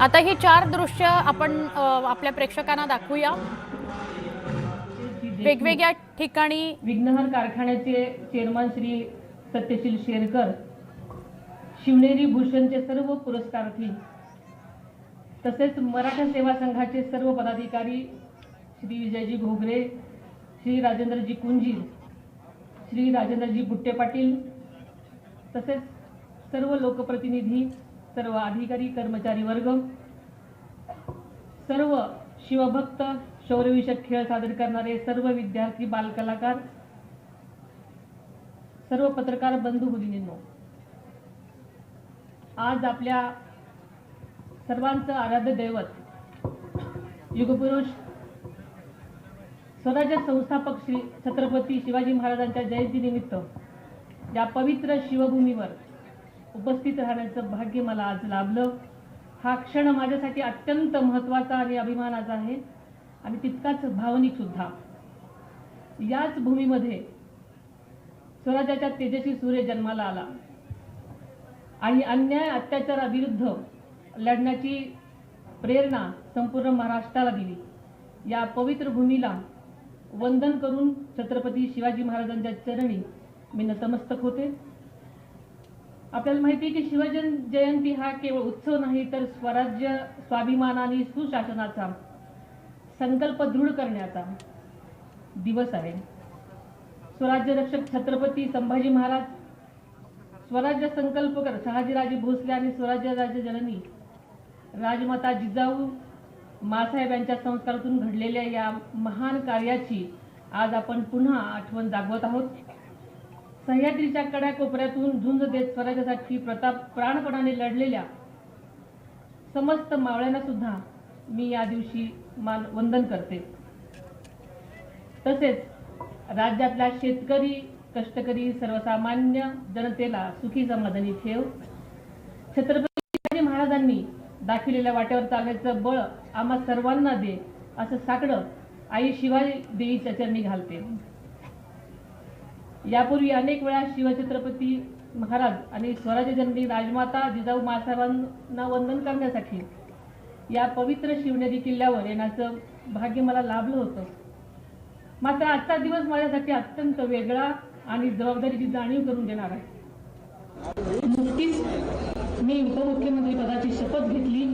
आता ही 4 दृश्य आपण आपल्या प्रेक्षकांना दाखवूया। वेगवेगळ्या ठिकाणी विघ्नहर कारखान्याचे चेअरमन श्री सत्यशील शेरकर, शिवनेरी भूषणचे सर्व पुरस्कारार्थी, तसेच मराठा सेवा संघाचे सर्व पदाधिकारी श्री विजयजी घोगरे, श्री राजेंद्रजी कुंजीर, श्री राजेंद्रजी बुट्टे पाटील, तसेच सर्व लोकप्रतिनिधी, सर्व अधिकारी कर्मचारी वर्ग, सर्व शिवभक्त, शौर्यविषयक खेळ सादर करणारे सर्व विद्यार्थी, बालकलाकार, सर्व पत्रकार बंधू भगिनींनो, आज आपल्या सर्वांचं आराध्य दैवत युगपुरुष स्वराज्य संस्थापक श्री छत्रपती शिवाजी महाराजांच्या जयंतीनिमित्त या पवित्र शिवभूमीवर उपस्थित राहण्याचं भाग्य मला आज लाभलं। हा क्षण माझ्यासाठी अत्यंत महत्त्वाचा आणि अभिमानाचा आहे आणि तितकाच भावनिक सुद्धा। याच भूमीमध्ये स्वराज्याच्या तेजस्वी सूर्य जन्माला आला आणि अन्याय अत्याचाराविरुद्ध लढण्याची प्रेरणा संपूर्ण महाराष्ट्राला दिली। या पवित्र भूमीला वंदन करून छत्रपती शिवाजी महाराजांच्या चरणी मी नतमस्तक होते। आपल्याला माहिती आहे की शिवजयंती हा केवळ उत्सव नाही, तर स्वराज्य, स्वाभिमान आणि सुशासनाचा संकल्प दृढ करण्याचा दिवस आहे। स्वराज्य रक्षक छत्रपती संभाजी महाराज, स्वराज्य संकल्पकर शहाजीराजे भोसले आणि स्वराज्य राज्य जननी राजमाता जिजाऊ माँसाहेब यांच्या संस्कारातून घडलेल्या या महान कार्याची आज आपण पुन्हा आठवण जागवत आहोत। सह्याद्रीच्या कड्याकोपऱ्यातून झुंज देत स्वराज्यासाठी प्राणपणाने लढलेल्या समस्त मावळ्यांना सुद्धा मी या दिवशी वंदन करते। तसेच राज्यातल्या शेतकरी, कष्टकरी, सर्वसामान्य जनतेला सुखी समाधानी ठेव। छत्रपती शिवाजी महाराजांनी दाखविलेल्या वाटेवर चालण्याचं बळ आम्हा सर्वांना दे, असं साकडं आई शिवाजी देवीच्या चरणी घालते। यापूर्वी अनेक वेळा शिवछत्रपती महाराज आणि स्वराज्य जननी राजमाता जिजाऊ माँसाहेबांना वंदन करण्यासाठी या पवित्र शिवनेरी किल्ल्यावर येण्याचं भाग्य मला लाभलं होतं। मात्र आजचा दिवस माझ्यासाठी अत्यंत वेगळा आणि जबाबदारीची जाणीव करून देणार आहे। नुकतीच मी उपमुख्यमंत्री पदाची शपथ घेतली।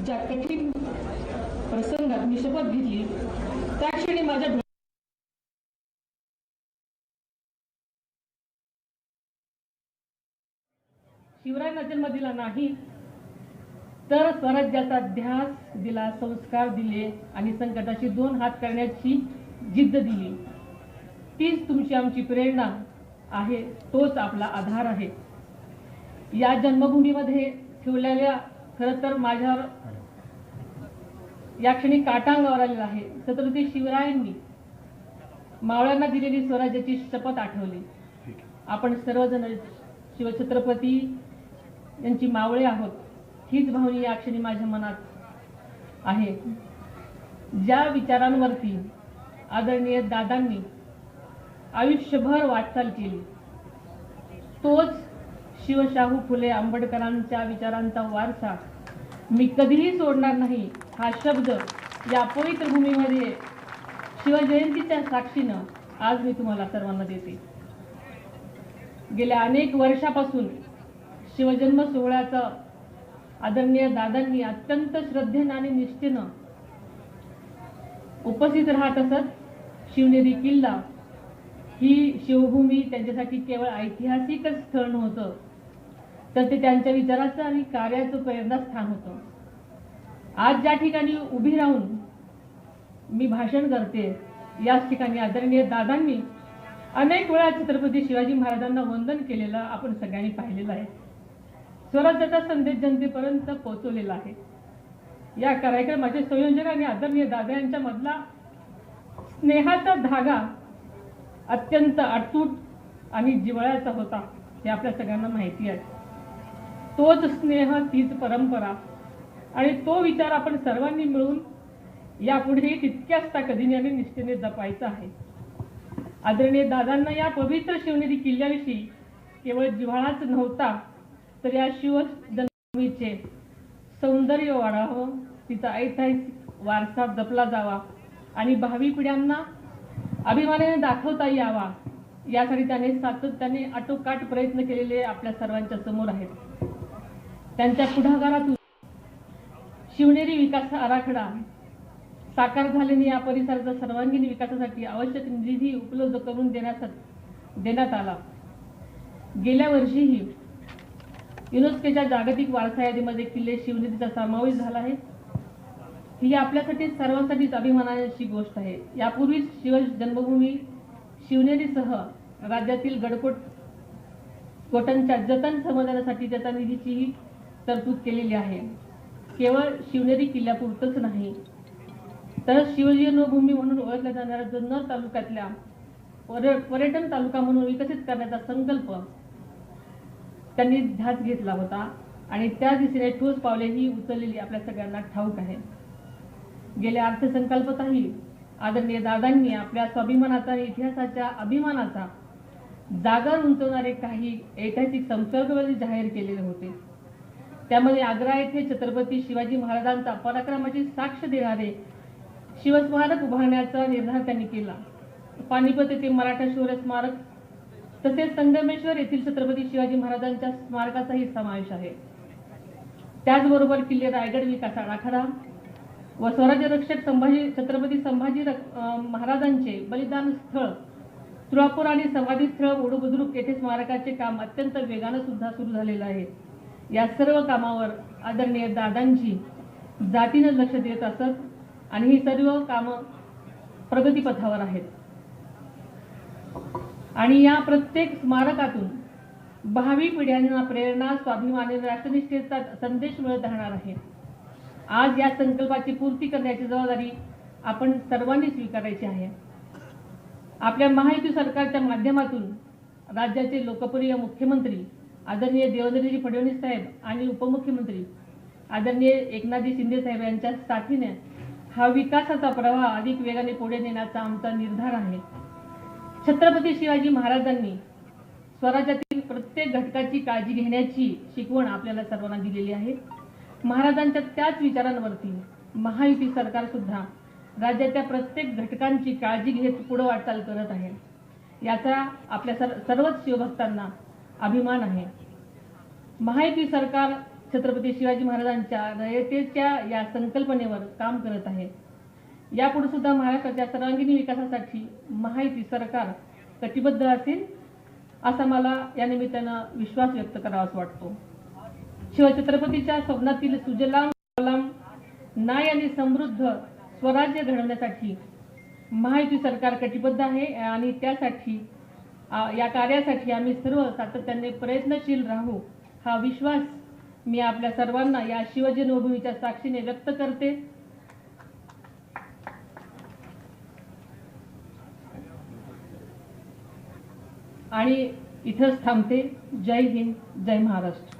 ज्या कठीण प्रसंगात मी शपथ घेतली त्या क्षणी माझ्या शिवराय जन्म दिला नाही, तर स्वराज्याचा ध्यास दिला, संस्कार दिले आणि संकटाशी 2 हात करण्याची जिद्द दिली। तीच तुमची आमची प्रेरणा आहे, तोच आपला आधार आहे। या जन्मभूमीमध्ये ठेवलेल्या खरं तर माझ्यावर या क्षणी काटांगावर आलेला आहे। छत्रपती शिवरायांनी मावळ्यांना दिलेली स्वराज्याची शपथ आठवली। आपण सर्वजण शिवछत्रपती यांची मावळे आहोत, हीच भावना या क्षणी माझ्या मनात आहे। ज्या विचारांवरती आदरणीय दादांनी आयुष्यभर वाटचाल केली, तोच शिवशाहू फुले आंबेडकरांच्या विचारांचा वारसा मी कधीही सोडणार नाही, हा शब्द या पवित्र भूमीमध्ये शिवजयंतीच्या साक्षीनं आज मी तुम्हाला सर्वांना देते। गेल्या अनेक वर्षापासून शिवजन्म सोहळ्याचा आदरणीय दादांनी अत्यंत श्रद्धेने आणि निष्ठेनं उपस्थित राहत असत। शिवनेरी किल्ला ही शिवभूमी त्यांच्यासाठी केवळ ऐतिहासिकच स्थळ नव्हतं, तर ते त्यांच्या विचाराचं आणि कार्याचं प्रेरणास्थान होतं। आज ज्या ठिकाणी उभी राहून मी भाषण करते, याच ठिकाणी आदरणीय दादांनी अनेक वेळा छत्रपती शिवाजी महाराजांना वंदन केलेलं आपण सगळ्यांनी पाहिलेलं आहे। स्वराज्याचा संदेश जनतेपर्यंत पोहोचवलेला आहे। या कार्यक्रमाचे संयोजक आणि आदरणीय दादा यांच्या मधला स्नेहाचा धागा अत्यंत अतूट आणि जिव्हाळ्याचा होता, हे आपल्या सगळ्यांना माहिती आहे। तोच स्नेह, तीच परंपरा आणि तो विचार आपण सर्वांनी मिळून यापुढे तितक्याच ताकदीने आणि निष्ठेने जपायचा आहे। आदरणीय दादांना या पवित्र शिवनेरी किल्ल्याविषयी केवळ जिव्हाळाच नव्हता, तर या शिवजन्मभूमीचे सौंदर्य वाढावं, तिचा ऐतिहासिक वारसा जपला जावा आणि भावी पिढ्यांना अभिमानाने दाखवता यावा, यासाठी त्याने सातत्याने आटोकाट प्रयत्न केलेले आपल्या सर्वांच्या समोर आहेत. त्यांच्या पुढाकारातून शिवनेरी विकास आराखडा साकार झाल्याने या परिसराच्या सर्वांगीण विकासासाठी आवश्यक निधी उपलब्ध करून देण्यात आला. गेल्या वर्षीही युनेस्कोच्या जागतिक वारसा यादीमध्ये किल्ले शिवनेरीचा समावेश झाला आहे. ही आपल्यासाठी सर्वांसाठीच अभिमानाची गोष्ट आहे. यापूर्वीच शिवजन्मभूमी शिवनेरीसह राज्यातील गडकोटांच्या जतन संवर्धनासाठी त्याचा निधीचीही तरतूद केलेली आहे. केवळ शिवनेरी किल्ल्यापुरतंच नाही, तर शिवजन्मभूमी म्हणून ओळखल्या जाणाऱ्या जुन्नर तालुक्यातल्या पर्यटन तालुका म्हणून विकसित करण्याचा संकल्प त्यांनी ध्यास घेतला होता आणि त्या दिशेने ठोस पावलेही उचललेली आपल्या सगळ्यांना ठाऊक आहे. गेल्या अर्थसंकल्पातही आदरणीय दादांनी आपल्या स्वाभिमानाचा आणि इतिहासाच्या अभिमानाचा जागर उंचवणारे काही ऐतिहासिक संकल्प जाहीर केलेले होते. त्यामध्ये आग्रा येथे छत्रपती शिवाजी महाराजांचा पराक्रमाची साक्ष देणारे शिवस्मारक उभारण्याचा निर्धार त्यांनी केला. पानिपत येथे मराठा शौर्य स्मारक तसेच संगमेश्वर येथील छत्रपती शिवाजी महाराजांच्या स्मारकाचाही समावेश आहे. त्याचबरोबर किल्ले रायगड विकास आराखडा व स्वराज्य रक्षक छत्रपती संभाजी महाराजांचे बलिदान स्थळ तुळापूर आणि समाधी स्थळ ओढूबुद्रुक येथे स्मारकाचे काम अत्यंत वेगाने सुद्धा सुरू झालेलं आहे. या सर्व कामावर आदरणीय दादांची जातीने लक्ष देत असत आणि ही सर्व कामं प्रगतीपथावर आहेत. आणि या प्रत्येक स्मारकातून भावी पिढ्यांना प्रेरणा, स्वाभिमान आणि राष्ट्रनिष्ठेचा संदेश मिळत राहणार आहे. आज या संकल्पाची पूर्ती करण्याची जबाबदारी आपण सर्वांनी स्वीकारायची आहे. आपल्या महायुती सरकारच्या माध्यमातून राज्याचे लोकप्रिय मुख्यमंत्री आदरणीय देवेंद्रजी फडणवीस साहेब आणि उपमुख्यमंत्री आदरणीय एकनाथजी शिंदे साहेब यांच्या साथीने हा विकासाचा प्रवाह अधिक वेगाने पुढे नेण्याचा आमचा निर्धार आहे. छत्रपती शिवाजी महाराजांनी स्वराज्यातील प्रत्येक घटकाची काळजी घेण्याची शिकवण आपल्याला सर्वांना दिलेली आहे. महाराजांच्या त्याच विचारांवरती महायुती सरकार सुद्धा राज्याच्या प्रत्येक घटकांची काळजी घेत पुढे वाटचाल करत आहे. याचा आपल्या सर्वच शिवभक्तांना अभिमान आहे. महायुती सरकार छत्रपती शिवाजी महाराजांच्या रयतेच्या या संकल्पनेवर काम करत आहे. यापुढे सुद्धा महाराष्ट्राच्या सर्वांगीण विकासासाठी महायुती सरकार कटिबद्ध असेल असा मला या निमित्तानं विश्वास व्यक्त करावासा वाटतो. शिवछत्रपतीच्या स्वप्नातील सुजलाम न्याय आणि समृद्ध स्वराज्य घडवण्यासाठी महायुती सरकार कटिबद्ध आहे आणि त्यासाठी या कार्यासाठी आम्ही सर्व सातत्याने प्रयत्नशील राहू हा विश्वास मी आपल्या सर्वांना या शिवजन्मभूमीच्या साक्षीने व्यक्त करते. आणि इथंच थांबते. जय हिंद, जय महाराष्ट्र.